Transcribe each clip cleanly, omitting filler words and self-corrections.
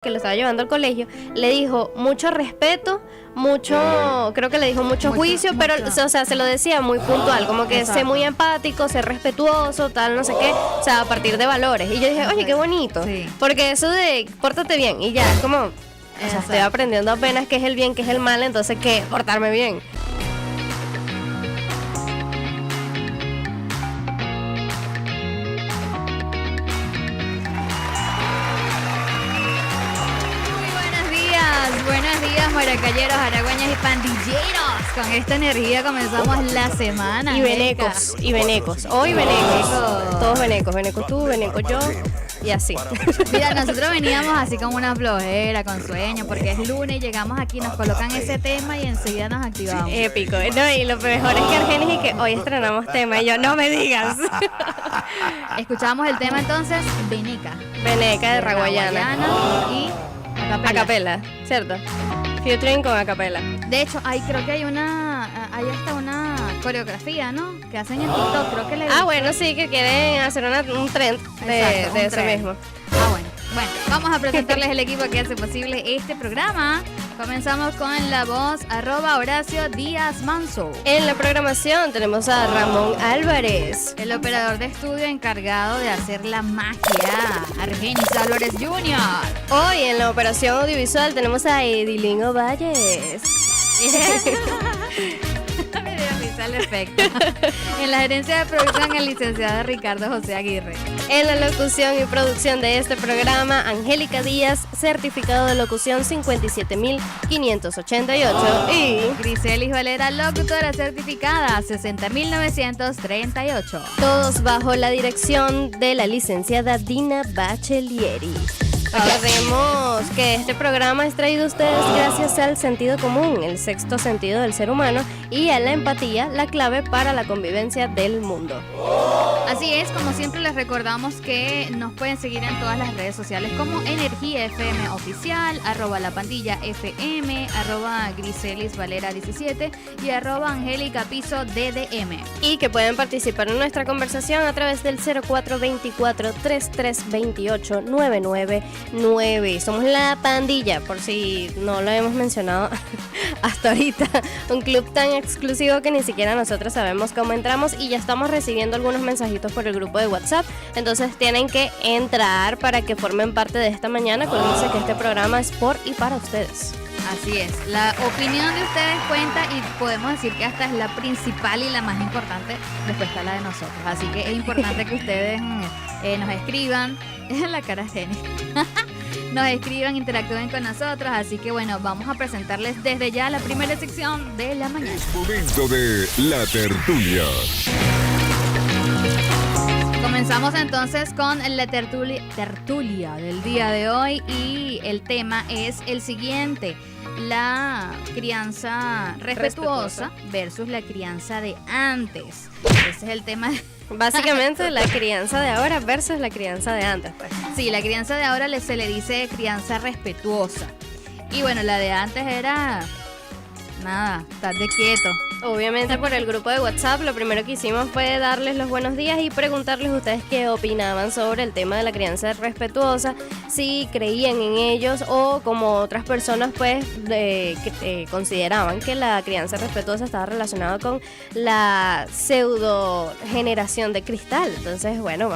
que lo estaba llevando al colegio, le dijo mucho respeto, creo que le dijo mucho juicio, pero o sea, se lo decía muy puntual, como que sé muy empático, sé respetuoso, tal, no sé qué, o sea, a partir de valores. Y yo dije, oye, qué bonito, porque eso de pórtate bien y ya, es como, o sea, estoy aprendiendo apenas qué es el bien, qué es el mal, entonces, ¿qué? Portarme bien. Buenos días, maracayeros, aragüeñas y pandilleros. Con esta energía comenzamos la semana. Y venecos. Hoy venecos. Todos venecos tú, veneco yo. Y así. Mira, nosotros veníamos así como una flojera, con sueño, porque es lunes y llegamos aquí, nos colocan ese tema y enseguida nos activamos. Épico. No, y lo mejor es que Argenis y que hoy estrenamos tema y yo, no me digas. Escuchamos el tema entonces, Veneca de Raguayana. Y Acapela, ¿cierto? Featuring con acapela. De hecho, creo que hay hasta una coreografía, ¿no? Que hacen en TikTok, creo que le bueno, sí, que quieren hacer un trend de eso mismo. Bueno, vamos a presentarles el equipo que hace posible este programa. Comenzamos con la voz @Horacio Díaz Manso. En la programación tenemos a Ramón Álvarez. El operador de estudio encargado de hacer la magia, Argenis Álvarez Jr. Hoy en la operación audiovisual tenemos a Edilín Valles. Al efecto. En la gerencia de producción, el licenciado Ricardo José Aguirre. En la locución y producción de este programa, Angélica Díaz, certificado de locución 57.588. Y Griselis Valera, locutora certificada 60.938. Todos bajo la dirección de la licenciada Dina Bachelieri. Recordemos que este programa es traído a ustedes gracias al sentido común, el sexto sentido del ser humano, y a la empatía, la clave para la convivencia del mundo. Así es, como siempre les recordamos que nos pueden seguir en todas las redes sociales como Energía FM Oficial, @lapandillafm, @GriselisValera17 y @AngélicaPisoDDM. Y que pueden participar en nuestra conversación a través del 0424-3328-999. Somos La Pandilla, por si no lo hemos mencionado hasta ahorita. Un club tan exclusivo que ni siquiera nosotros sabemos cómo entramos y ya estamos recibiendo algunos mensajitos por el grupo de WhatsApp. Entonces tienen que entrar para que formen parte de esta mañana. Acuérdense que este programa es por y para ustedes. Así es, la opinión de ustedes cuenta y podemos decir que hasta es la principal y la más importante, después está la de nosotros. Así que es importante que ustedes nos escriban en la cara de nos escriban, interactúen con nosotros. Así que bueno, vamos a presentarles desde ya la primera sección de la mañana. Es momento de la tertulia. Comenzamos entonces con la tertulia del día de hoy y el tema es el siguiente: la crianza respetuosa versus la crianza de antes. Ese es el tema. Básicamente la crianza de ahora versus la crianza de antes, pues. Sí, la crianza de ahora se le dice crianza respetuosa. Y bueno, la de antes era nada, estate quieto. Obviamente por el grupo de WhatsApp lo primero que hicimos fue darles los buenos días y preguntarles a ustedes qué opinaban sobre el tema de la crianza respetuosa, si creían en ellos o como otras personas pues consideraban que la crianza respetuosa estaba relacionada con la pseudo generación de cristal. Entonces bueno,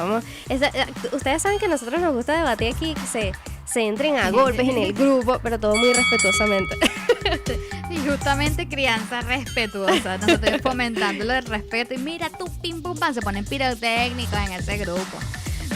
ustedes saben que a nosotros nos gusta debatir aquí, que se entren a golpes en el grupo, pero todo muy respetuosamente. Y justamente crianza respetuosa, nosotros fomentando el respeto y mira tú pim pum pam, se ponen pirotécnicos en ese grupo.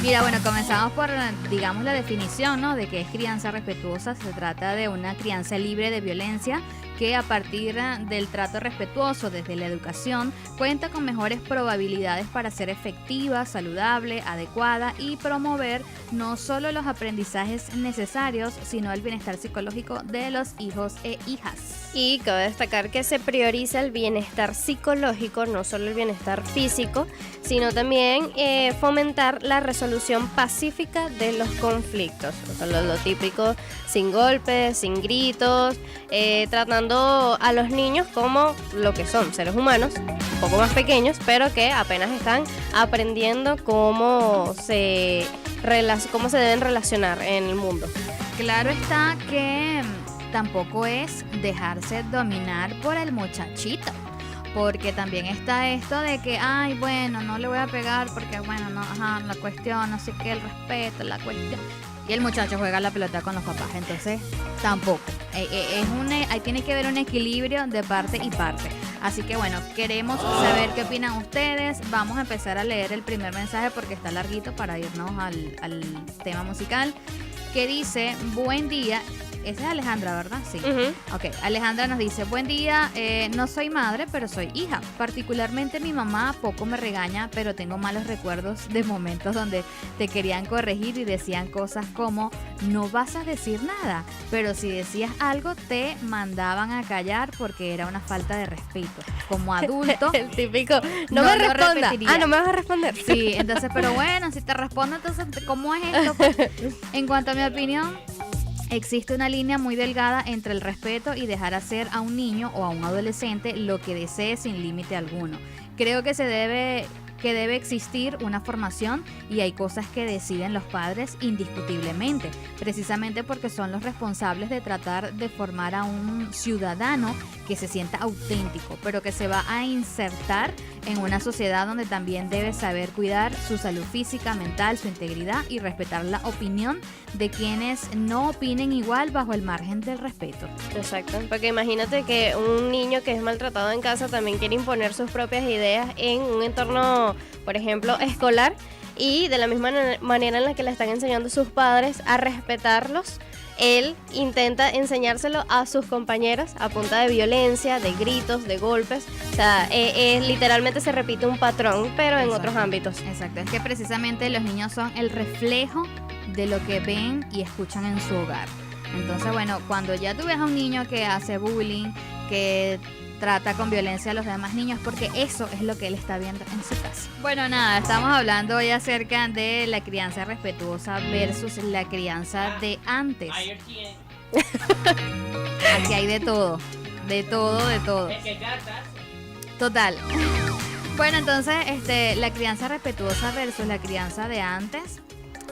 Mira, bueno, comenzamos por, digamos, la definición, ¿no? De qué es crianza respetuosa. Se trata de una crianza libre de violencia que a partir del trato respetuoso desde la educación cuenta con mejores probabilidades para ser efectiva, saludable, adecuada y promover no solo los aprendizajes necesarios, sino el bienestar psicológico de los hijos e hijas. Y cabe destacar que se prioriza el bienestar psicológico, no solo el bienestar físico, sino también fomentar la resolución pacífica de los conflictos. O sea, lo típico, sin golpes, sin gritos, tratando a los niños como lo que son, seres humanos, un poco más pequeños, pero que apenas están aprendiendo cómo se deben relacionar en el mundo. claro está que tampoco es dejarse dominar por el muchachito. Porque también está esto de que, ay, bueno, no le voy a pegar porque, bueno, no, ajá, la cuestión, no sé qué, el respeto, la cuestión. Y el muchacho juega la pelota con los papás, entonces tampoco. Ahí tiene que haber un equilibrio de parte y parte. Así que bueno, queremos saber qué opinan ustedes. Vamos a empezar a leer el primer mensaje porque está larguito para irnos al tema musical. Que dice, buen día. Esa es Alejandra, ¿verdad? Sí. Ok, Alejandra nos dice, buen día, no soy madre, pero soy hija. Particularmente mi mamá poco me regaña, pero tengo malos recuerdos de momentos donde te querían corregir y decían cosas como, no vas a decir nada, pero si decías algo te mandaban a callar porque era una falta de respeto. Como adulto... El típico, no me responda. No me vas a responder. Sí, entonces, pero bueno, si te respondo, entonces, ¿cómo es esto? Pues, en cuanto a mi opinión... Existe una línea muy delgada entre el respeto y dejar hacer a un niño o a un adolescente lo que desee sin límite alguno. Creo que debe existir una formación y hay cosas que deciden los padres indiscutiblemente, precisamente porque son los responsables de tratar de formar a un ciudadano que se sienta auténtico, pero que se va a insertar en una sociedad donde también debe saber cuidar su salud física, mental, su integridad y respetar la opinión de quienes no opinen igual bajo el margen del respeto. Exacto, porque imagínate que un niño que es maltratado en casa también quiere imponer sus propias ideas en un entorno, por ejemplo, escolar, y de la misma manera en la que le están enseñando sus padres a respetarlos, él intenta enseñárselo a sus compañeros a punta de violencia, de gritos, de golpes. O sea, literalmente se repite un patrón, pero en otros ámbitos. Exacto, es que precisamente los niños son el reflejo de lo que ven y escuchan en su hogar. Entonces, bueno, cuando ya tú ves a un niño que hace bullying, que trata con violencia a los demás niños, porque eso es lo que él está viendo en su casa. Bueno, nada, estamos hablando hoy acerca de la crianza respetuosa versus la crianza de antes. Aquí hay de todo, de todo, de todo. Total. Bueno, entonces, la crianza respetuosa versus la crianza de antes.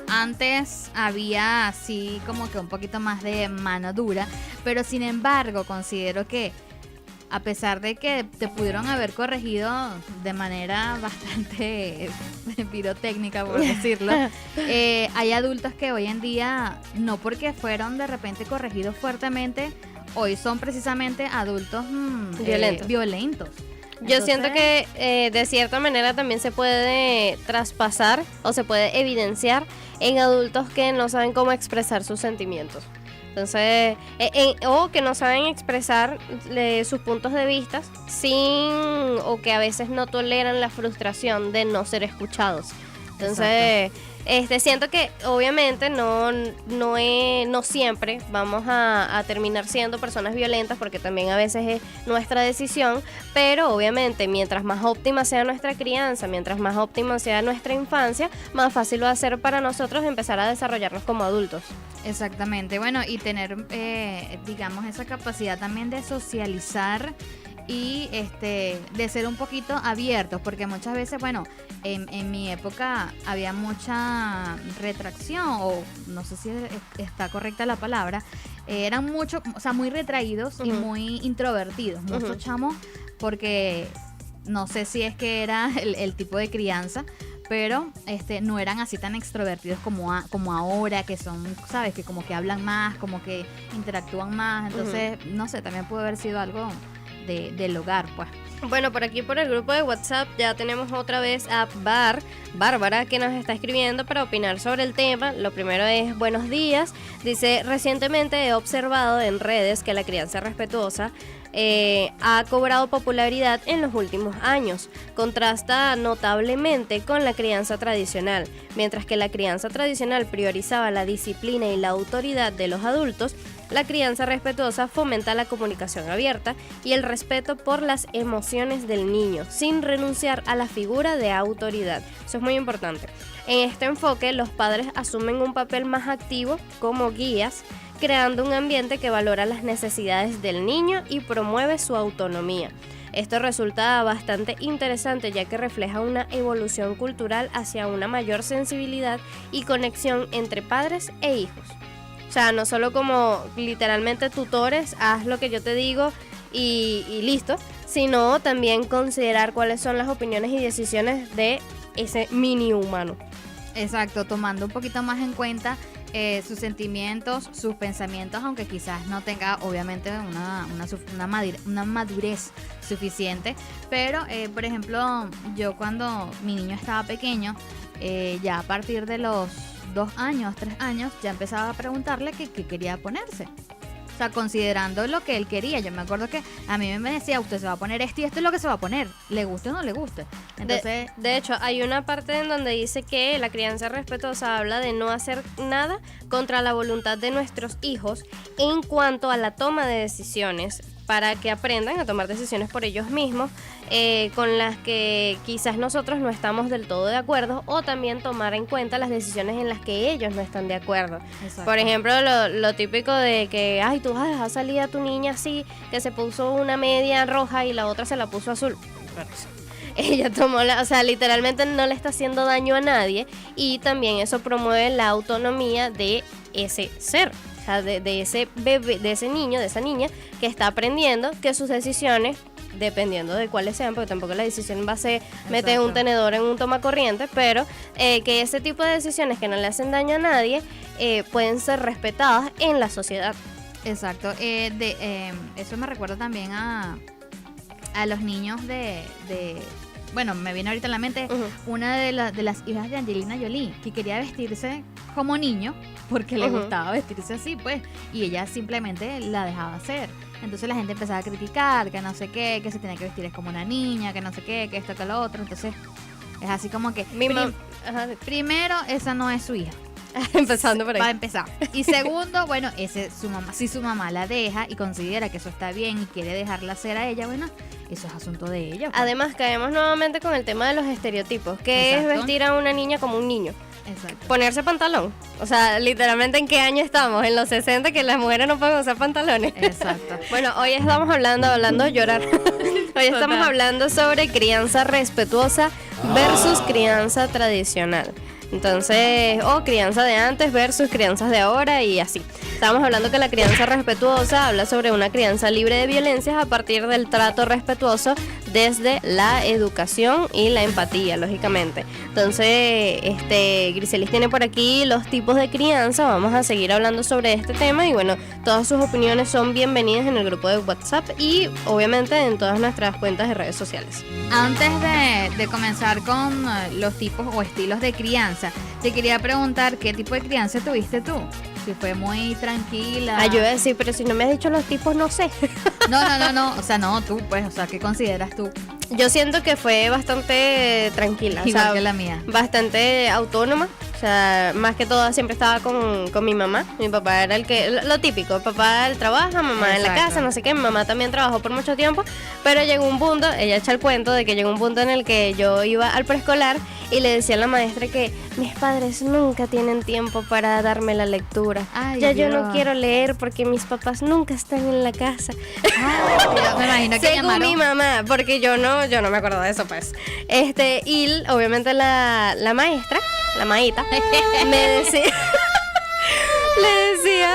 Antes había así como que un poquito más de mano dura, pero sin embargo considero que a pesar de que te pudieron haber corregido de manera bastante pirotécnica, por decirlo, hay adultos que hoy en día, no porque fueron de repente corregidos fuertemente, hoy son precisamente adultos violentos. Yo siento que de cierta manera también se puede traspasar o se puede evidenciar en adultos que no saben cómo expresar sus sentimientos. Entonces, o que no saben expresar sus puntos de vista o que a veces no toleran la frustración de no ser escuchados. Entonces, siento que obviamente no siempre vamos a terminar siendo personas violentas, porque también a veces es nuestra decisión, pero obviamente mientras más óptima sea nuestra crianza, mientras más óptima sea nuestra infancia, más fácil va a ser para nosotros empezar a desarrollarnos como adultos. Exactamente, bueno, y tener, digamos, esa capacidad también de socializar y de ser un poquito abiertos, porque muchas veces, bueno, en mi época había mucha retracción, o no sé si está correcta la palabra, eran mucho, o sea, muy retraídos y muy introvertidos, muchos chamos, porque no sé si es que era el tipo de crianza, pero no eran así tan extrovertidos como ahora, que son, sabes, que como que hablan más, como que interactúan más, entonces, no sé, también puede haber sido algo del hogar, pues. Bueno, por aquí por el grupo de WhatsApp ya tenemos otra vez a Bárbara, que nos está escribiendo para opinar sobre el tema. Lo primero es buenos días. Dice, recientemente he observado en redes que la crianza respetuosa ha cobrado popularidad en los últimos años. Contrasta notablemente con la crianza tradicional. Mientras que la crianza tradicional priorizaba la disciplina y la autoridad de los adultos, la crianza respetuosa fomenta la comunicación abierta y el respeto por las emociones del niño, sin renunciar a la figura de autoridad. Eso es muy importante. En este enfoque, los padres asumen un papel más activo como guías, creando un ambiente que valora las necesidades del niño y promueve su autonomía. Esto resulta bastante interesante, ya que refleja una evolución cultural hacia una mayor sensibilidad y conexión entre padres e hijos. O sea, no solo como literalmente tutores, haz lo que yo te digo y listo, sino también considerar cuáles son las opiniones y decisiones de ese mini humano. Exacto, tomando un poquito más en cuenta sus sentimientos, sus pensamientos, aunque quizás no tenga obviamente una madurez suficiente. Pero, por ejemplo, yo cuando mi niño estaba pequeño, ya a partir de los 2 años, 3 años, ya empezaba a preguntarle qué quería ponerse. O sea, considerando lo que él quería. Yo me acuerdo que a mí me decía, usted se va a poner esto y esto es lo que se va a poner, le guste o no le guste. Entonces, de hecho, hay una parte en donde dice que la crianza respetuosa habla de no hacer nada contra la voluntad de nuestros hijos en cuanto a la toma de decisiones, para que aprendan a tomar decisiones por ellos mismos, con las que quizás nosotros no estamos del todo de acuerdo, o también tomar en cuenta las decisiones en las que ellos no están de acuerdo. exacto. Por ejemplo, lo típico de que, ay, tú vas a dejar salir a tu niña así, que se puso una media roja y la otra se la puso azul. Ella tomó o sea, literalmente no le está haciendo daño a nadie, y también eso promueve la autonomía de ese ser. O sea, de ese bebé, de ese niño, de esa niña que está aprendiendo que sus decisiones, dependiendo de cuáles sean, porque tampoco la decisión va a ser meter un tenedor en un tomacorriente, pero que ese tipo de decisiones que no le hacen daño a nadie pueden ser respetadas en la sociedad. Exacto. Eso me recuerda también a los niños bueno, me viene ahorita en la mente una de las hijas de Angelina Jolie, que quería vestirse como niño porque le gustaba vestirse así, pues, y ella simplemente la dejaba hacer. Entonces la gente empezaba a criticar, que no sé qué, que se tenía que vestir es como una niña, que no sé qué, que esto, que lo otro. Entonces es así como que primero, esa no es su hija. Empezando por ahí. Va a empezar. Y segundo, bueno, su mamá, si su mamá la deja y considera que eso está bien y quiere dejarla hacer a ella, bueno, eso es asunto de ella. Pues. Además, caemos nuevamente con el tema de los estereotipos, que Exacto. es vestir a una niña como un niño. Exacto. Ponerse pantalón. O sea, literalmente, ¿en qué año estamos? En los 60, que las mujeres no pueden usar pantalones. Exacto. Bueno, hoy estamos hablando de llorar. Hoy estamos hablando sobre crianza respetuosa versus crianza tradicional. Entonces, crianza de antes versus crianzas de ahora y así. Estamos hablando que la crianza respetuosa habla sobre una crianza libre de violencias a partir del trato respetuoso desde la educación y la empatía, lógicamente. Entonces, Griselis tiene por aquí los tipos de crianza. Vamos a seguir hablando sobre este tema y bueno, todas sus opiniones son bienvenidas en el grupo de WhatsApp y obviamente en todas nuestras cuentas de redes sociales. Antes de comenzar con los tipos o estilos de crianza, te quería preguntar qué tipo de crianza tuviste tú. Si fue muy tranquila. Yo iba a decir, pero si no me has dicho los tipos, no sé. No. O sea, no, tú, pues, o sea, ¿qué consideras tú? Yo siento que fue bastante tranquila. Igual o sea, que la mía. Bastante autónoma. O sea, más que todo siempre estaba con mi mamá. Mi papá era lo típico. Papá él trabaja, mamá en la casa, no sé qué. Mi mamá también trabajó por mucho tiempo. Pero llegó un punto, ella echa el cuento de que llegó un punto en el que yo iba al preescolar y le decía a la maestra que mis padres nunca tienen tiempo para darme la lectura. Ay, ya Dios. yo no quiero leer porque mis papás nunca están en la casa. Me imagino que Según mi mamá, porque yo no me acuerdo de eso, pues. Y obviamente la maestra, la maíta, me decía, le decía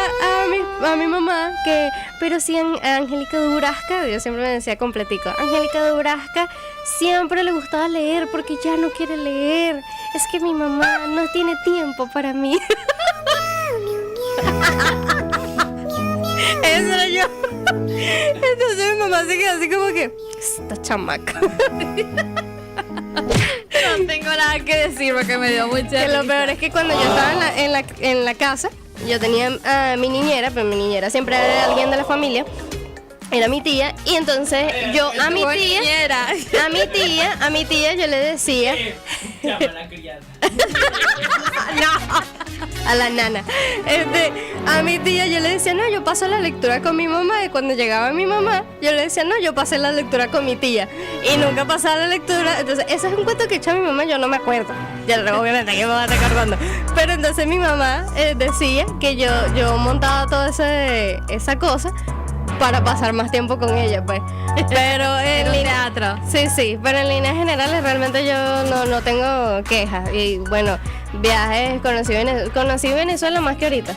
a mi mamá que, pero si Angélica Durasca, yo siempre me decía completico, Angélica Durasca siempre le gustaba leer porque ya no quiere leer. Es que mi mamá no tiene tiempo para mí. Eso era yo. Entonces mi mamá se quedó así como que, esta chamaca. No tengo nada que decir porque me dio mucha Que lo risa. peor es que cuando yo estaba en la casa, yo tenía a mi niñera, pero mi niñera siempre era alguien de la familia. Era mi tía, y entonces yo a mi tía yo le decía, Llama a la criada. no, a la nana. A mi tía yo le decía, no, yo paso la lectura con mi mamá, y cuando llegaba mi mamá, yo le decía, no, yo pasé la lectura con mi tía, y nunca pasaba la lectura. Entonces, ese es un cuento que echa mi mamá, yo no me acuerdo. Ya, obviamente, que me va a estar acordando. Pero entonces mi mamá decía que yo montaba toda esa cosa para pasar más tiempo con ella, pues. Pero en teatro. Sí, pero en líneas generales realmente yo no tengo quejas. Y bueno, viajes, conocí Venezuela más que ahorita.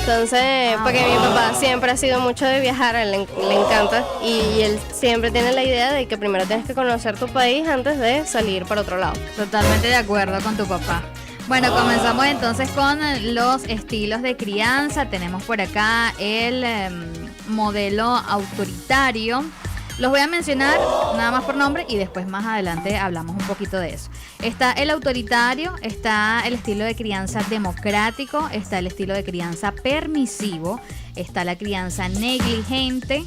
Entonces, porque mi papá siempre ha sido mucho de viajar, a él le encanta y él siempre tiene la idea de que primero tienes que conocer tu país antes de salir para otro lado. Totalmente de acuerdo con tu papá. Bueno, comenzamos entonces con los estilos de crianza. Tenemos por acá el modelo autoritario. Los voy a mencionar nada más por nombre y después más adelante hablamos un poquito de eso. Está el autoritario, está el estilo de crianza democrático, está el estilo de crianza permisivo, está la crianza negligente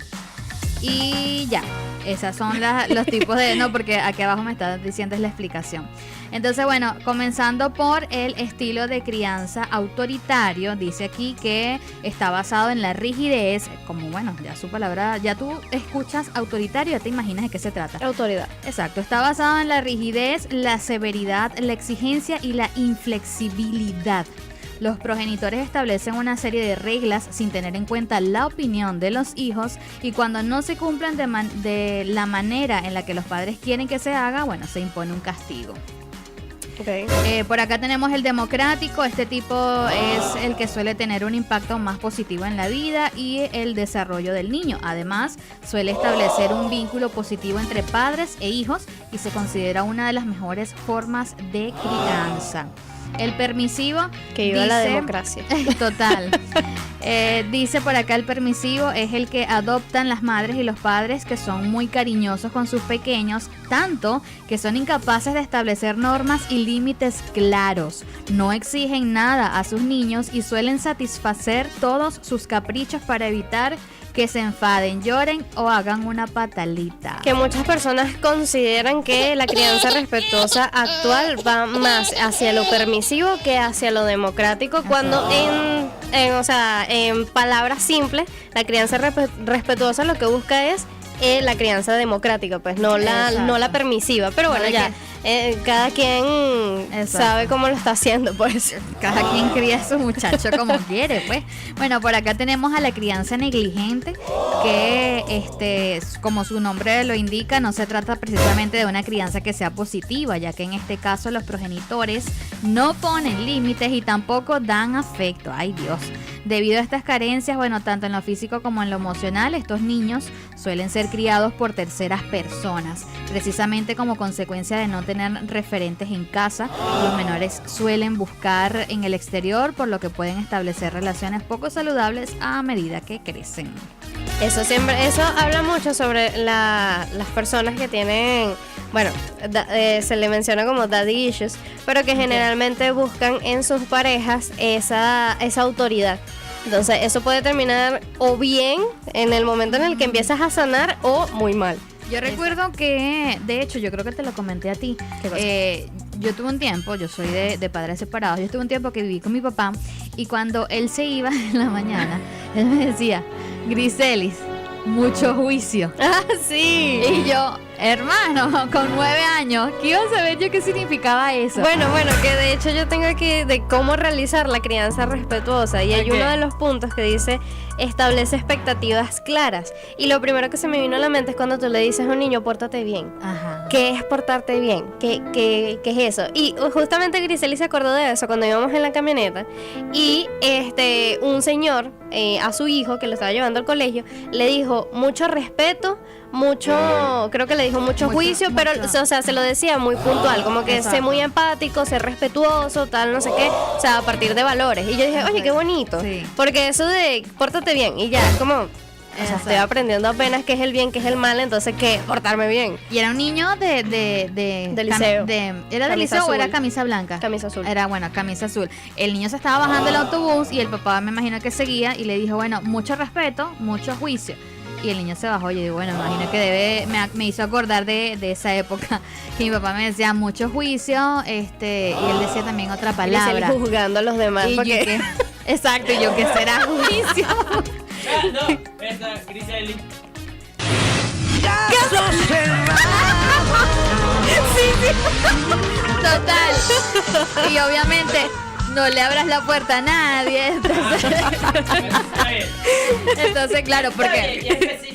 y ya. Esas son los tipos de... No, porque aquí abajo me está diciendo es la explicación. Entonces, bueno, comenzando por el estilo de crianza autoritario, dice aquí que está basado en la rigidez, como bueno, ya su palabra, ya tú escuchas autoritario, ya te imaginas de qué se trata. Autoridad. Exacto, está basado en la rigidez, la severidad, la exigencia y la inflexibilidad. Los progenitores establecen una serie de reglas sin tener en cuenta la opinión de los hijos y cuando no se cumplen de la manera en la que los padres quieren que se haga, bueno, se impone un castigo. Okay. Por acá tenemos el democrático. Este tipo es el que suele tener un impacto más positivo en la vida y el desarrollo del niño. Además, suele establecer un vínculo positivo entre padres e hijos y se considera una de las mejores formas de crianza. El permisivo, que viva la democracia. Total. Dice por acá el permisivo es el que adoptan las madres y los padres que son muy cariñosos con sus pequeños, tanto que son incapaces de establecer normas y límites claros. No exigen nada a sus niños y suelen satisfacer todos sus caprichos para evitar que se enfaden, lloren o hagan una patalita. Que muchas personas consideran que la crianza respetuosa actual va más hacia lo permisivo que hacia lo democrático, cuando en palabras simples, la crianza respetuosa lo que busca es la crianza democrática, pues no la permisiva, pero bueno, ya cada quien sabe cómo lo está haciendo, pues. Cada quien cría a su muchacho como quiere, pues. Bueno, por acá tenemos a la crianza negligente, que como su nombre lo indica, no se trata precisamente de una crianza que sea positiva, ya que en este caso los progenitores no ponen límites y tampoco dan afecto. Ay, Dios. Debido a estas carencias, bueno, tanto en lo físico como en lo emocional, estos niños suelen ser criados por terceras personas. Precisamente como consecuencia de no tener referentes en casa, los menores suelen buscar en el exterior, por lo que pueden establecer relaciones poco saludables a medida que crecen. Eso habla mucho sobre las personas que tienen, bueno, se le menciona como daddy issues, pero que generalmente buscan en sus parejas esa autoridad. Entonces eso puede terminar o bien en el momento en el que empiezas a sanar o muy mal. Yo recuerdo que, de hecho, yo creo que te lo comenté a ti. Yo tuve un tiempo, yo soy de padres separados, yo tuve un tiempo que viví con mi papá y cuando él se iba en la mañana, él me decía, Griselis, mucho juicio. Ah, sí. Y yo, hermano, con 9 años, ¿qué iba a saber yo qué significaba eso? Bueno, que de hecho yo tengo aquí de cómo realizar la crianza respetuosa y hay uno de los puntos que dice establece expectativas claras y lo primero que se me vino a la mente es cuando tú le dices a un niño pórtate bien. Ajá. ¿Qué es portarte bien? ¿Qué es eso? Y justamente Griseli se acordó de eso cuando íbamos en la camioneta y un señor a su hijo que lo estaba llevando al colegio le dijo mucho respeto, creo que le dijo mucho juicio, pero o sea, se lo decía muy puntual, como que sé muy empático, sé respetuoso, tal, no sé qué, o sea, a partir de valores. Y yo dije, oye, qué bonito, sí. Porque eso de pórtate bien y ya, es como, o sea, estoy aprendiendo apenas qué es el bien, qué es el mal, entonces qué, portarme bien. Y era un niño de liceo. ¿Era de liceo o era camisa blanca? Camisa azul. Era, bueno, camisa azul. El niño se estaba bajando del autobús y el papá me imagino que seguía y le dijo, bueno, mucho respeto, mucho juicio. Y el niño se bajó y yo digo, bueno, imagino que me hizo acordar de esa época que mi papá me decía mucho juicio, y él decía también otra palabra. Y juzgando a los demás. Y porque... exacto, y yo, ¿qué será juicio? No, esa Griseli. Sí. Total. Y obviamente no le abras la puerta a nadie. Entonces claro, porque...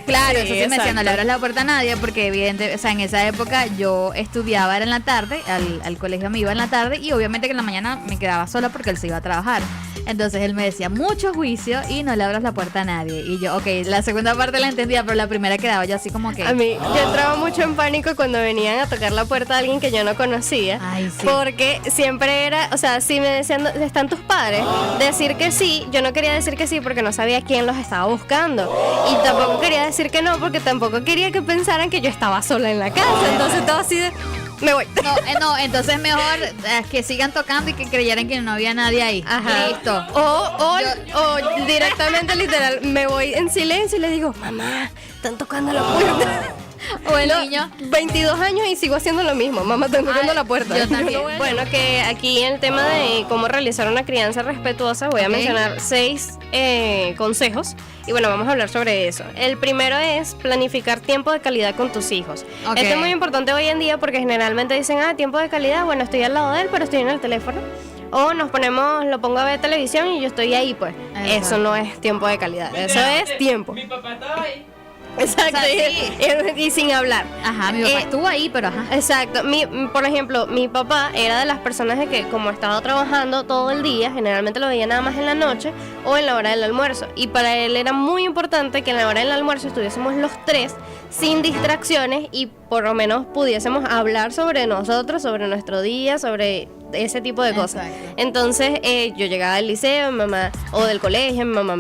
Claro, eso sí me decía, no le abras la puerta a nadie porque evidente, o sea, en esa época yo estudiaba, era en la tarde, al colegio me iba en la tarde y obviamente que en la mañana me quedaba sola porque él se iba a trabajar. Entonces él me decía, mucho juicio y no le abras la puerta a nadie. Y yo, ok, la segunda parte la entendía, pero la primera quedaba yo así como que... A mí, yo entraba mucho en pánico cuando venían a tocar la puerta a alguien que yo no conocía. Ay, sí. Porque siempre era, o sea, si me decían, ¿están tus padres? Decir que sí, yo no quería decir que sí porque no sabía quién los estaba buscando. Y tampoco quería decir que no porque tampoco quería que pensaran que yo estaba sola en la casa. Entonces todo así de... Me voy. No, entonces mejor que sigan tocando y que creyeran que no había nadie ahí. Ajá. Listo. O directamente, literal, me voy en silencio y le digo, mamá, están tocando la puerta. O el niño. 22 años y sigo haciendo lo mismo. Mamá, están tocando la puerta. yo también. Bueno, que aquí en el tema de cómo realizar una crianza respetuosa, voy a mencionar 6 consejos. Y bueno, vamos a hablar sobre eso. El primero es planificar tiempo de calidad con tus hijos. Ok. Esto es muy importante hoy en día porque generalmente dicen, tiempo de calidad, bueno, estoy al lado de él, pero estoy en el teléfono. O lo pongo a ver televisión y yo estoy ahí, pues. Exacto. Eso no es tiempo de calidad, eso es tiempo. Mi papá estaba ahí. Exacto, O sea, y sin hablar. Ajá, mi papá estuvo ahí, pero ajá. Exacto. Por ejemplo, mi papá era de las personas de que como estaba trabajando todo el día, generalmente lo veía nada más en la noche o en la hora del almuerzo. Y para él era muy importante que en la hora del almuerzo estuviésemos los tres sin distracciones y por lo menos pudiésemos hablar sobre nosotros, sobre nuestro día, sobre ese tipo de cosas. Exacto. Entonces yo llegaba del liceo, mi mamá, o del colegio, mi mamá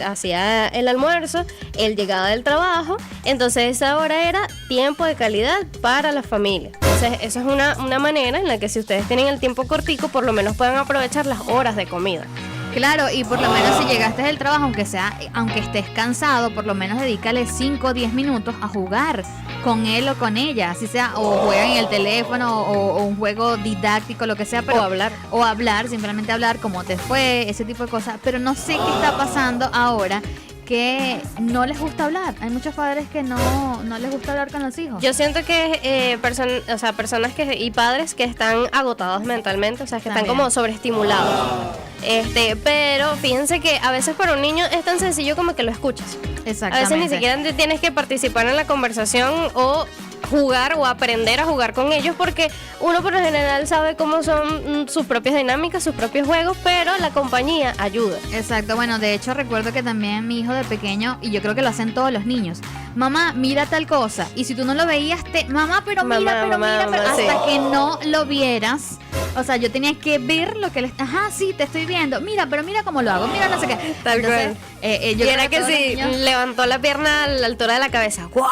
hacía el almuerzo, él llegaba del trabajo, entonces esa hora era tiempo de calidad para la familia. Entonces eso es una manera en la que si ustedes tienen el tiempo cortico, por lo menos puedan aprovechar las horas de comida. Claro, y por lo menos si llegaste del trabajo, aunque estés cansado, por lo menos dedícale 5 o 10 minutos a jugar con él o con ella, así sea, o juegan en el teléfono o un juego didáctico, lo que sea, pero O hablar. simplemente hablar cómo te fue, ese tipo de cosas, pero no sé qué está pasando ahora que no les gusta hablar. Hay muchos padres que no les gusta hablar con los hijos. Yo siento que personas y padres que están agotados mentalmente, o sea, que están También. como sobreestimulados. Pero fíjense que a veces para un niño es tan sencillo como que lo escuchas. A Exactamente. veces ni siquiera tienes que participar en la conversación o jugar o aprender a jugar con ellos porque uno por lo general sabe cómo son sus propias dinámicas, sus propios juegos, pero la compañía ayuda. Exacto, bueno, de hecho recuerdo que también mi hijo de pequeño, y yo creo que lo hacen todos los niños, mamá, mira tal cosa, y si tú no lo veías, mamá, pero Mamá, hasta sí. que no lo vieras, o sea, yo tenía que ver lo que le... Ajá, sí, te estoy viendo, mira, pero mira cómo lo hago, mira no sé qué. Tal cual. Yo Y creo era que todos los si niños- levantó la pierna a la altura de la cabeza, ¡wow!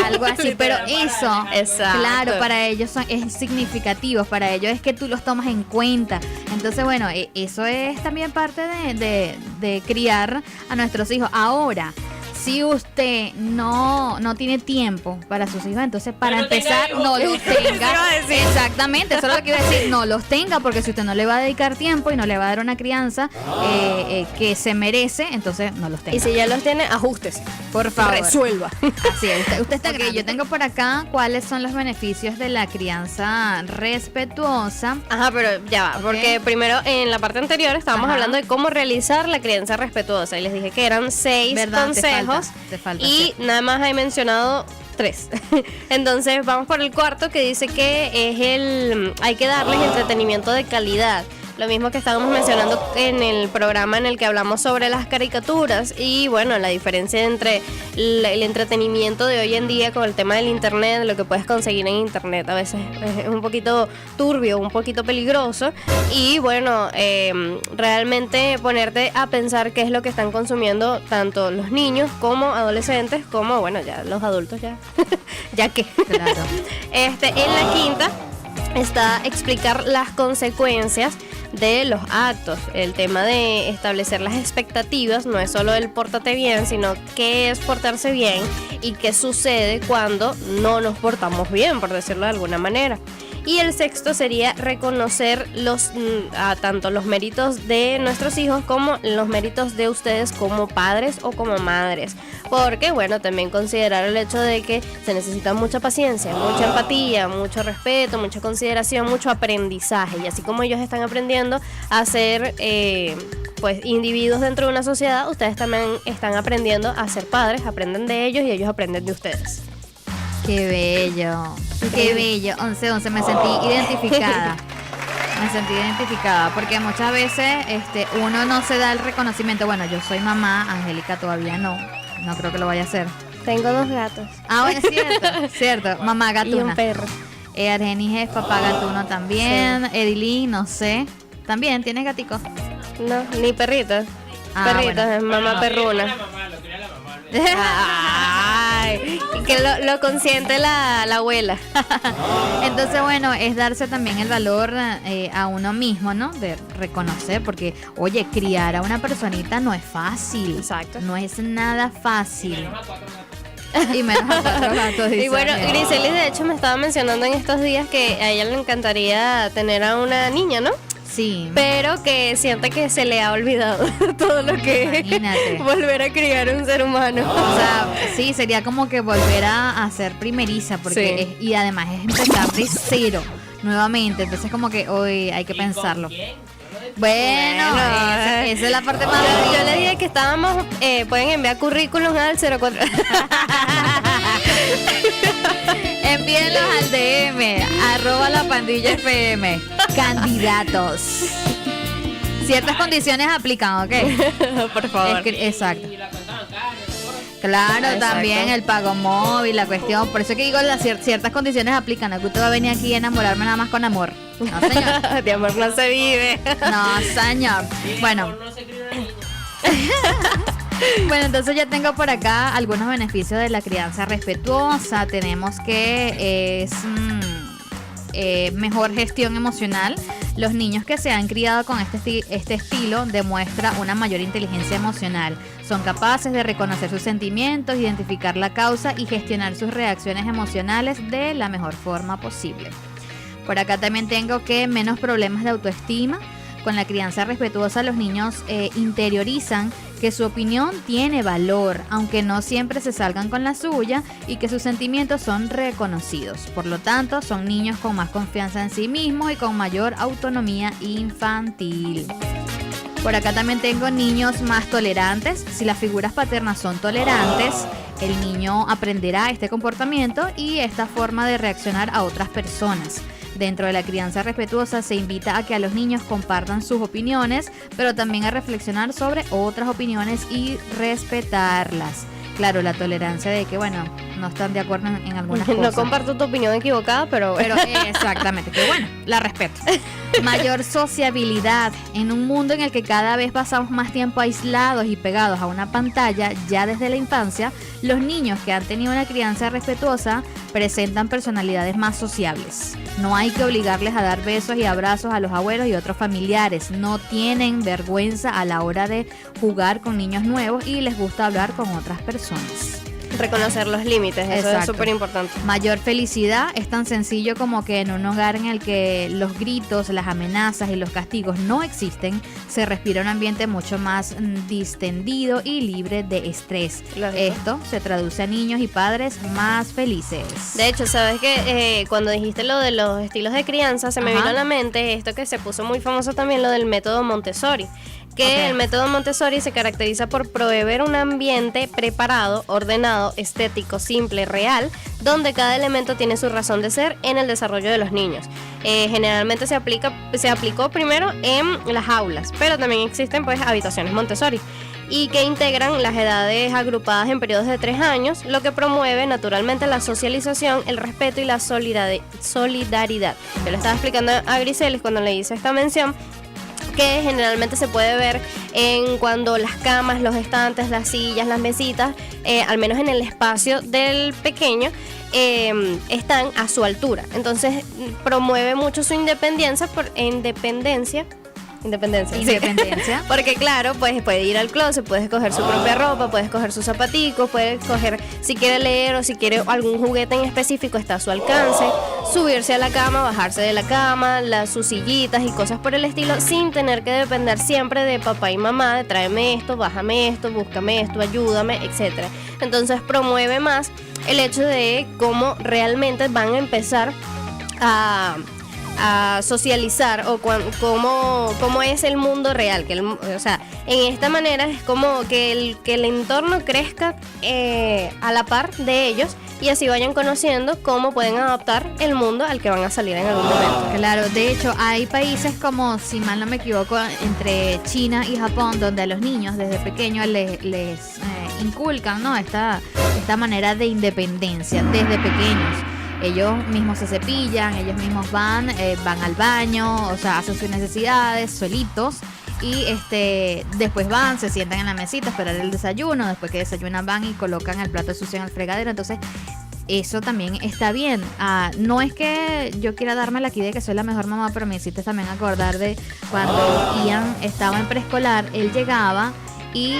algo así, pero eso, Exacto. claro, para ellos es significativo, para ellos es que tú los tomas en cuenta. Entonces, bueno, eso es también parte de criar a nuestros hijos. Ahora, si usted no tiene tiempo para sus hijos, entonces para No tenga empezar, hijos. no los Eso iba tenga. a decir. Exactamente, eso es lo que iba a decir, no los tenga, porque si usted no le va a dedicar tiempo y no le va a dar una crianza que se merece, entonces no los tenga. Y si ya los tiene, ajustes. Por favor. Resuelva. Así es, usted está grande. Yo tengo por acá cuáles son los beneficios de la crianza respetuosa. Ajá, pero ya va, porque primero en la parte anterior estábamos Ajá. hablando de cómo realizar la crianza respetuosa y les dije que eran 6 ¿Verdad? consejos Te falta, y sí. nada más he mencionado 3. Entonces vamos por el cuarto que dice que hay que darles entretenimiento de calidad. Lo mismo que estábamos mencionando en el programa en el que hablamos sobre las caricaturas y bueno, la diferencia entre el entretenimiento de hoy en día con el tema del internet, lo que puedes conseguir en internet a veces es un poquito turbio, un poquito peligroso y bueno, realmente ponerte a pensar qué es lo que están consumiendo tanto los niños como adolescentes como bueno, ya los adultos ya, ya que. Claro. En la quinta está explicar las consecuencias de los actos. El tema de establecer las expectativas no es solo el pórtate bien, sino qué es portarse bien y qué sucede cuando no nos portamos bien, por decirlo de alguna manera. Y el sexto sería reconocer tanto los méritos de nuestros hijos como los méritos de ustedes como padres o como madres. Porque, bueno, también considerar el hecho de que se necesita mucha paciencia, mucha empatía, mucho respeto, mucha consideración, mucho aprendizaje. Y así como ellos están aprendiendo a ser pues individuos dentro de una sociedad, ustedes también están aprendiendo a ser padres, aprenden de ellos y ellos aprenden de ustedes. Qué bello, qué bello. 11-11, me sentí identificada. Me sentí identificada porque muchas veces uno no se da el reconocimiento. Bueno, yo soy mamá, Angélica todavía no creo que lo vaya a hacer. Tengo 2 gatos. Ah, bueno, es cierto, mamá gatuna. Y un perro. Argenis es papá gatuno también, sí. Edilín, no sé, también tienes gaticos. No, ni perritos. Perritos, bueno. es mamá perruna. Lo cría la mamá. Ay, y que lo consiente la abuela. Entonces, bueno, es darse también el valor a uno mismo, ¿no? De reconocer, porque, oye, criar a una personita no es fácil. Exacto. No es nada fácil. Menos a 4 gatos. Y menos a 4 gatos. Y dice bueno, Ángel. Griseli de hecho me estaba mencionando en estos días que a ella le encantaría tener a una niña, ¿no? Sí. Pero que siente que se le ha olvidado todo lo que Imagínate. es volver a criar un ser humano. O sea, sí, sería como que volver a ser primeriza, porque Sí. y además es empezar de cero nuevamente. Entonces, como que hoy hay que pensarlo. Bueno, esa es la parte más Yo le dije que estábamos, pueden enviar currículum al 04. Envíenlos al DM, @lapandillafm. Candidatos. Ciertas condiciones aplican, ¿ok? Por favor. Exacto. Y la cuenta bancaria, Claro, Exacto. también el pago móvil, la cuestión. Por eso es que digo, las ciertas condiciones aplican. No es que usted va a venir aquí a enamorarme nada más con amor. No, señor. De amor no se vive. No, señor. Bueno. no se cría una niña. Bueno, entonces ya tengo por acá algunos beneficios de la crianza respetuosa. Tenemos que es mejor gestión emocional. Los niños que se han criado con este estilo demuestra una mayor inteligencia emocional. Son capaces de reconocer sus sentimientos, identificar la causa y gestionar sus reacciones emocionales de la mejor forma posible. Por acá también tengo que menos problemas de autoestima. Con la crianza respetuosa los niños interiorizan que su opinión tiene valor, aunque no siempre se salgan con la suya, y que sus sentimientos son reconocidos. Por lo tanto, son niños con más confianza en sí mismos y con mayor autonomía infantil. Por acá también tengo niños más tolerantes. Si las figuras paternas son tolerantes, el niño aprenderá este comportamiento y esta forma de reaccionar a otras personas. Dentro de la crianza respetuosa se invita a que a los niños compartan sus opiniones, pero también a reflexionar sobre otras opiniones y respetarlas. Claro, la tolerancia de que, bueno, no están de acuerdo en algunas cosas. No comparto tu opinión equivocada, pero Pero exactamente, que bueno, la respeto. Mayor sociabilidad. En un mundo en el que cada vez pasamos más tiempo aislados y pegados a una pantalla, ya desde la infancia, los niños que han tenido una crianza respetuosa presentan personalidades más sociables. No hay que obligarles a dar besos y abrazos a los abuelos y otros familiares. No tienen vergüenza a la hora de jugar con niños nuevos y les gusta hablar con otras personas. reconocer los límites, eso Exacto. es súper importante. Mayor felicidad es tan sencillo como que en un hogar en el que los gritos, las amenazas y los castigos no existen, se respira un ambiente mucho más distendido y libre de estrés. Lógico. Esto se traduce a niños y padres más felices. De hecho, sabes que cuando dijiste lo de los estilos de crianza, se me Ajá. vino a la mente esto que se puso muy famoso también, lo del método Montessori. Que Ok. el método Montessori se caracteriza por proveer un ambiente preparado, ordenado, estético, simple, real, donde cada elemento tiene su razón de ser en el desarrollo de los niños. Generalmente se aplicó primero en las aulas, pero también existen pues habitaciones Montessori y que integran las edades agrupadas en periodos de 3 años, lo que promueve naturalmente la socialización, el respeto y la solidaridad. Yo le estaba explicando a Griselis cuando le hice esta mención, que generalmente se puede ver en cuando las camas, los estantes, las sillas, las mesitas, al menos en el espacio del pequeño, están a su altura. Entonces promueve mucho su independencia Independencia. Porque claro, pues puede ir al closet, puede escoger su propia ropa, puede escoger sus zapaticos, puede escoger si quiere leer o si quiere algún juguete en específico, está a su alcance, subirse a la cama, bajarse de la cama, sus sillitas y cosas por el estilo, sin tener que depender siempre de papá y mamá, de tráeme esto, bájame esto, búscame esto, ayúdame, etc. Entonces promueve más el hecho de cómo realmente van a empezar a a socializar o cómo es el mundo real. O sea, en esta manera es como que el entorno crezca a la par de ellos y así vayan conociendo cómo pueden adaptar el mundo al que van a salir en algún momento. Claro, de hecho hay países como, si mal no me equivoco, entre China y Japón, donde a los niños desde pequeños les inculcan, ¿no? esta manera de independencia desde pequeños. Ellos mismos se cepillan, ellos mismos van al baño, o sea, hacen sus necesidades solitos. Y después van, se sientan en la mesita a esperar el desayuno. Después que desayunan van y colocan el plato sucio en el fregadero. Entonces eso también está bien. No es que yo quiera darme la idea de que soy la mejor mamá, pero me hiciste también acordar de cuando Ian estaba en preescolar. Él llegaba y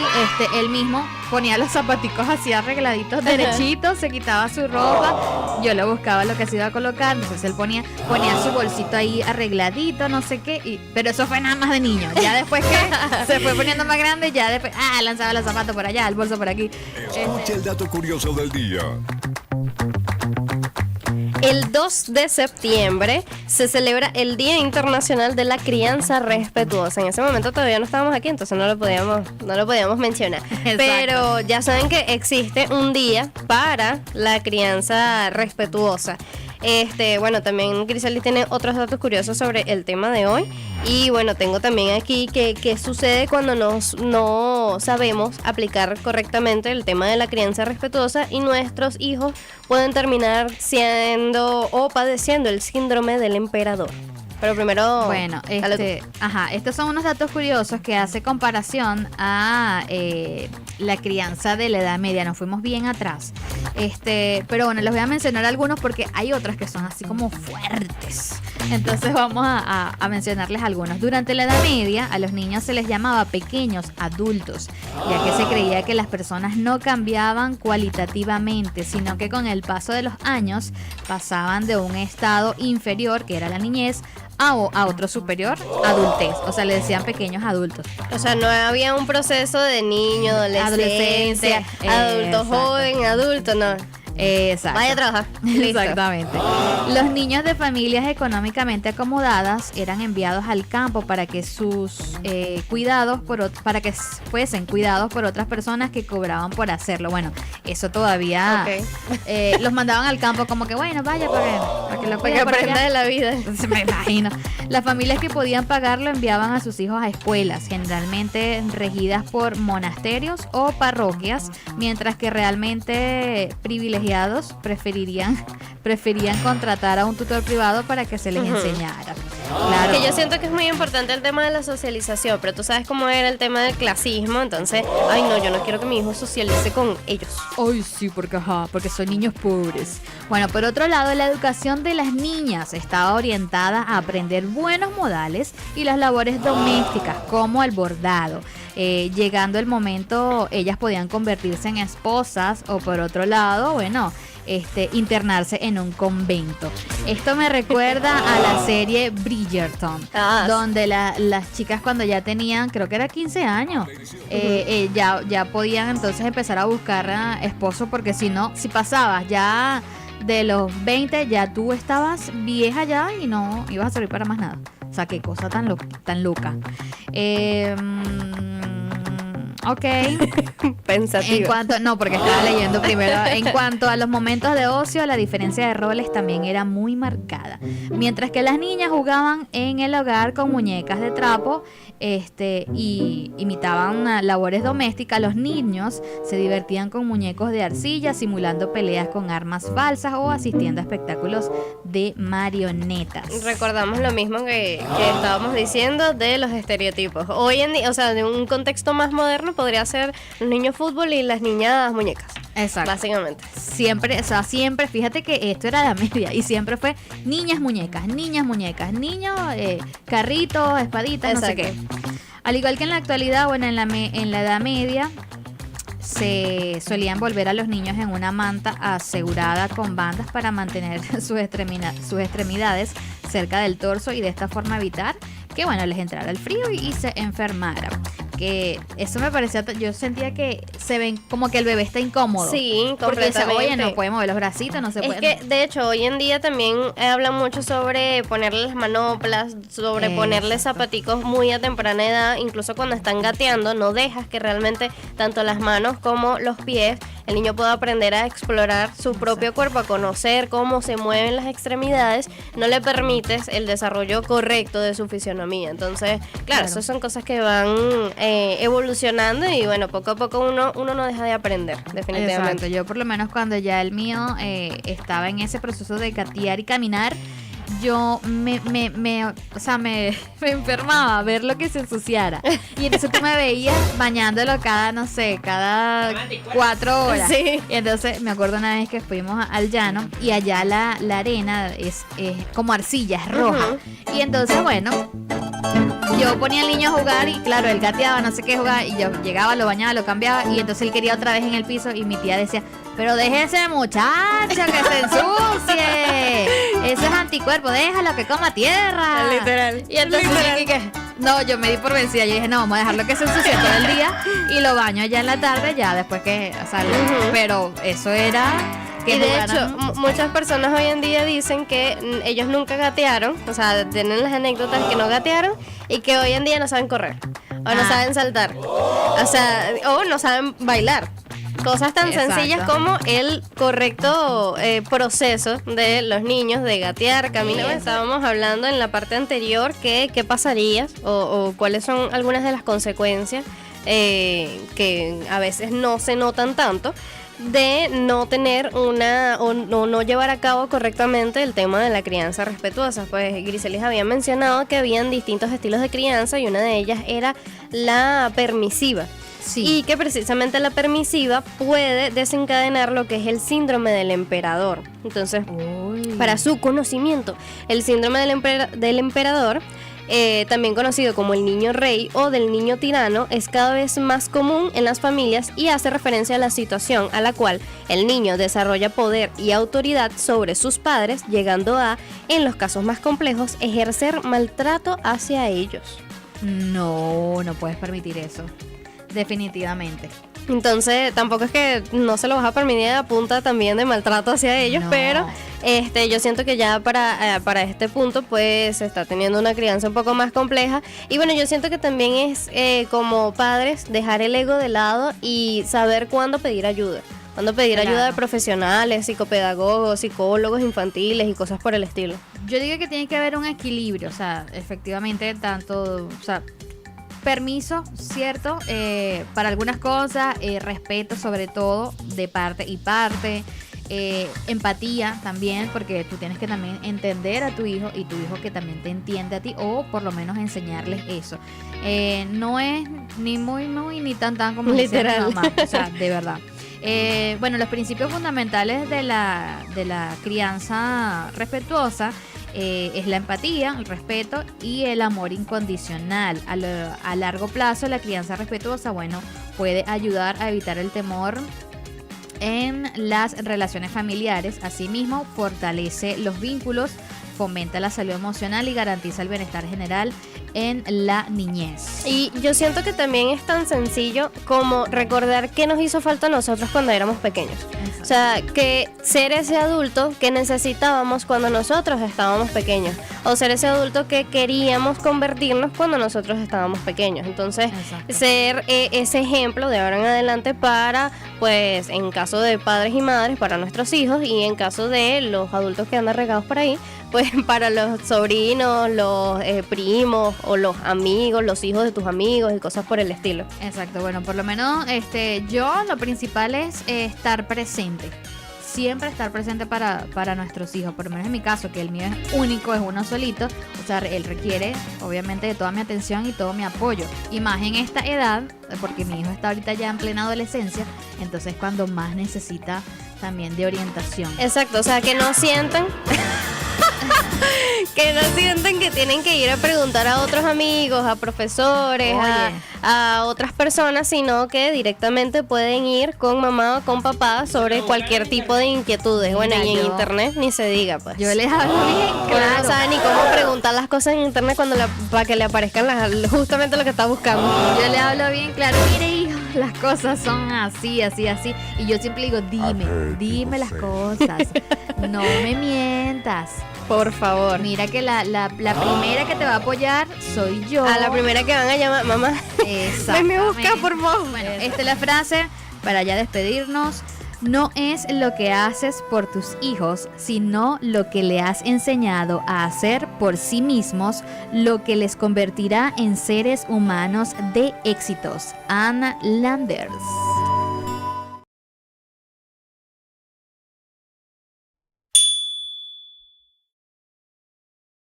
él mismo ponía los zapaticos así arregladitos, derechitos, se quitaba su ropa, yo le buscaba lo que se iba a colocar, entonces él ponía su bolsito ahí arregladito, no sé qué, pero eso fue nada más de niño. Ya después que se fue poniendo más grande, ya después lanzaba los zapatos por allá, el bolso por aquí. Escucha el dato curioso del día. El 2 de septiembre se celebra el Día Internacional de la Crianza Respetuosa. En ese momento todavía no estábamos aquí, entonces no lo podíamos mencionar. Exacto. Pero ya saben que existe un día para la crianza respetuosa. Bueno, también Griseli tiene otros datos curiosos sobre el tema de hoy. Y bueno, tengo también aquí qué sucede cuando no sabemos aplicar correctamente el tema de la crianza respetuosa y nuestros hijos pueden terminar siendo o padeciendo el síndrome del emperador. Pero primero... Bueno, estos son unos datos curiosos que hace comparación a la crianza de la Edad Media. Nos fuimos bien atrás. Pero bueno, les voy a mencionar algunos porque hay otras que son así como fuertes. Entonces vamos a mencionarles algunos. Durante la Edad Media a los niños se les llamaba pequeños adultos, ya que se creía que las personas no cambiaban cualitativamente, sino que con el paso de los años pasaban de un estado inferior, que era la niñez, a otro superior, adultez. O sea, le decían pequeños adultos. O sea, no había un proceso de niño, adolescencia, adulto joven, adulto, no. Exacto. Vaya a trabajar. Listo. Exactamente. Los niños de familias económicamente acomodadas eran enviados al campo para que fuesen cuidados por otras personas que cobraban por hacerlo. Bueno, eso todavía los mandaban al campo como que bueno, vaya para que lo cuiden por aprenda allá. de la vida. Me imagino. Las familias que podían pagarlo enviaban a sus hijos a escuelas, generalmente regidas por monasterios o parroquias, mientras que realmente privilegiados preferían contratar a un tutor privado para que se les enseñara. Claro. Que yo siento que es muy importante el tema de la socialización, pero tú sabes cómo era el tema del clasismo, entonces, ay no, yo no quiero que mi hijo socialice con ellos. Ay, sí, porque son niños pobres. Bueno, por otro lado, la educación de las niñas estaba orientada a aprender buenos modales y las labores domésticas, como el bordado. Llegando el momento, ellas podían convertirse en esposas o por otro lado, bueno, internarse en un convento. Esto me recuerda a la serie Bridgerton, donde las chicas cuando ya tenían, creo que era 15 años, ya podían entonces empezar a buscar esposo, porque si no, si pasabas ya de los 20, ya tú estabas vieja ya y no ibas a servir para más nada. O sea, qué cosa tan loca. Ok. Pensativo. Porque estaba leyendo primero. En cuanto a los momentos de ocio, la diferencia de roles también era muy marcada. Mientras que las niñas jugaban en el hogar con muñecas de trapo y imitaban labores domésticas, los niños se divertían con muñecos de arcilla, simulando peleas con armas falsas o asistiendo a espectáculos de marionetas. Recordamos lo mismo que estábamos diciendo de los estereotipos. Hoy en día, o sea, de un contexto más moderno podría ser los niños fútbol y las niñas muñecas. Exacto. Básicamente. Siempre, fíjate que esto era la media y siempre fue niñas muñecas, niños carritos, espaditas, no sé qué. Al igual que en la actualidad, bueno, en la Edad Media se solían envolver a los niños en una manta asegurada con bandas para mantener sus extremidades cerca del torso y de esta forma evitar que, bueno, les entrara el frío y se enfermaran. que eso me parecía, yo sentía que se ven como que el bebé está incómodo. Sí, porque dice, completamente. oye, no puede mover los bracitos, no se Es puede. que, de hecho, hoy en día también hablan mucho sobre ponerle las manoplas, sobre ponerle Exacto. zapaticos muy a temprana edad, incluso cuando están gateando, no dejas que realmente tanto las manos como los pies, el niño pueda aprender a explorar su propio cuerpo, a conocer cómo se mueven las extremidades, no le permites el desarrollo correcto de su fisionomía. Entonces, claro, esas son cosas que van evolucionando y bueno, poco a poco uno no deja de aprender, definitivamente. Exacto, yo por lo menos cuando ya el mío estaba en ese proceso de gatear y caminar, yo o sea, me enfermaba ver lo que se ensuciara. Y entonces tú me veías bañándolo cada, no sé, cada 4 horas. Sí. Y entonces me acuerdo una vez que fuimos al llano y allá la arena es como arcilla, es roja. Y entonces, bueno, yo ponía al niño a jugar y claro, él gateaba, no sé qué jugaba, y yo llegaba, lo bañaba, lo cambiaba y entonces él quería otra vez en el piso y mi tía decía, pero deje ese muchacho que se ensucie, eso es anticuerpo, déjalo que coma tierra. Literal. Y entonces yo dije, no, yo me di por vencida, yo dije, no, vamos a dejarlo que se ensucie todo el día y lo baño ya en la tarde, ya después que salga. Pero eso era... que Y de jugaran, hecho, ¿no? muchas personas hoy en día dicen que ellos nunca gatearon, o sea, tienen las anécdotas que no gatearon y que hoy en día no saben correr, o no saben saltar, o sea, o no saben bailar. Cosas tan Exacto. sencillas como el correcto proceso de los niños de gatear, caminar. Estábamos hablando en la parte anterior que qué pasaría o cuáles son algunas de las consecuencias que a veces no se notan tanto de no tener o no llevar a cabo correctamente el tema de la crianza respetuosa. Pues Griselis había mencionado que habían distintos estilos de crianza y una de ellas era la permisiva. Sí. Y que precisamente la permisiva puede desencadenar lo que es el síndrome del emperador. Entonces, Uy. para su conocimiento, el síndrome del emperador, también conocido como el niño rey o del niño tirano, es cada vez más común en las familias y hace referencia a la situación a la cual el niño desarrolla poder y autoridad sobre sus padres, llegando a, en los casos más complejos, ejercer maltrato hacia ellos. No puedes permitir eso. Definitivamente. Entonces, tampoco es que no se lo vas a permitir a punta también de maltrato hacia ellos, No. pero yo siento que ya para este punto pues se está teniendo una crianza un poco más compleja. Y bueno, yo siento que también es como padres dejar el ego de lado y saber cuándo pedir ayuda. Cuándo pedir Claro. ayuda de profesionales, psicopedagogos, psicólogos infantiles y cosas por el estilo. Yo digo que tiene que haber un equilibrio, o sea, efectivamente, tanto, o sea, permiso, ¿cierto? Para algunas cosas, respeto sobre todo de parte y parte, empatía también, porque tú tienes que también entender a tu hijo y tu hijo que también te entiende a ti, o por lo menos enseñarles eso. No es ni muy ni tan como decía mi Literal. mamá, o sea, de verdad. Bueno, los principios fundamentales de la crianza respetuosa es la empatía, el respeto y el amor incondicional. A largo plazo, la crianza respetuosa, bueno, puede ayudar a evitar el temor en las relaciones familiares. Asimismo, fortalece los vínculos, fomenta la salud emocional y garantiza el bienestar general en la niñez. Y yo siento que también es tan sencillo como recordar qué nos hizo falta a nosotros cuando éramos pequeños. O sea, que ser ese adulto que necesitábamos cuando nosotros estábamos pequeños. O ser ese adulto que queríamos convertirnos cuando nosotros estábamos pequeños. Entonces, Exacto. ser ese ejemplo de ahora en adelante para, pues, en caso de padres y madres, para nuestros hijos. Y en caso de los adultos que andan regados por ahí, pues para los sobrinos, los primos o los amigos, los hijos de tus amigos y cosas por el estilo. Exacto, bueno, por lo menos yo lo principal es estar presente. Siempre estar presente para nuestros hijos. Por lo menos en mi caso, que el mío es único, es uno solito. O sea, él requiere obviamente de toda mi atención y todo mi apoyo. Y más en esta edad, porque mi hijo está ahorita ya en plena adolescencia. Entonces cuando más necesita también de orientación. Exacto, o sea, que no sientan Que no sienten que tienen que ir a preguntar a otros amigos, a profesores, a otras personas, sino que directamente pueden ir con mamá o con papá sobre cualquier tipo de inquietudes. Bueno, y en yo- internet ni se diga, pues. Yo les hablo bien Uno claro. no sabe ni cómo preguntar las cosas en internet para que le aparezcan justamente lo que está buscando. Yo le hablo bien claro, mire hijo, las cosas son así, así, así. Y yo siempre digo, dime las cosas. No me mientas. Por favor. Mira que la primera que te va a apoyar soy yo. A la primera que van a llamar, mamá. Exactamente. Me busca, por favor. Bueno, esta es la frase para ya despedirnos. No es lo que haces por tus hijos, sino lo que le has enseñado a hacer por sí mismos, lo que les convertirá en seres humanos de éxitos. Anna Landers.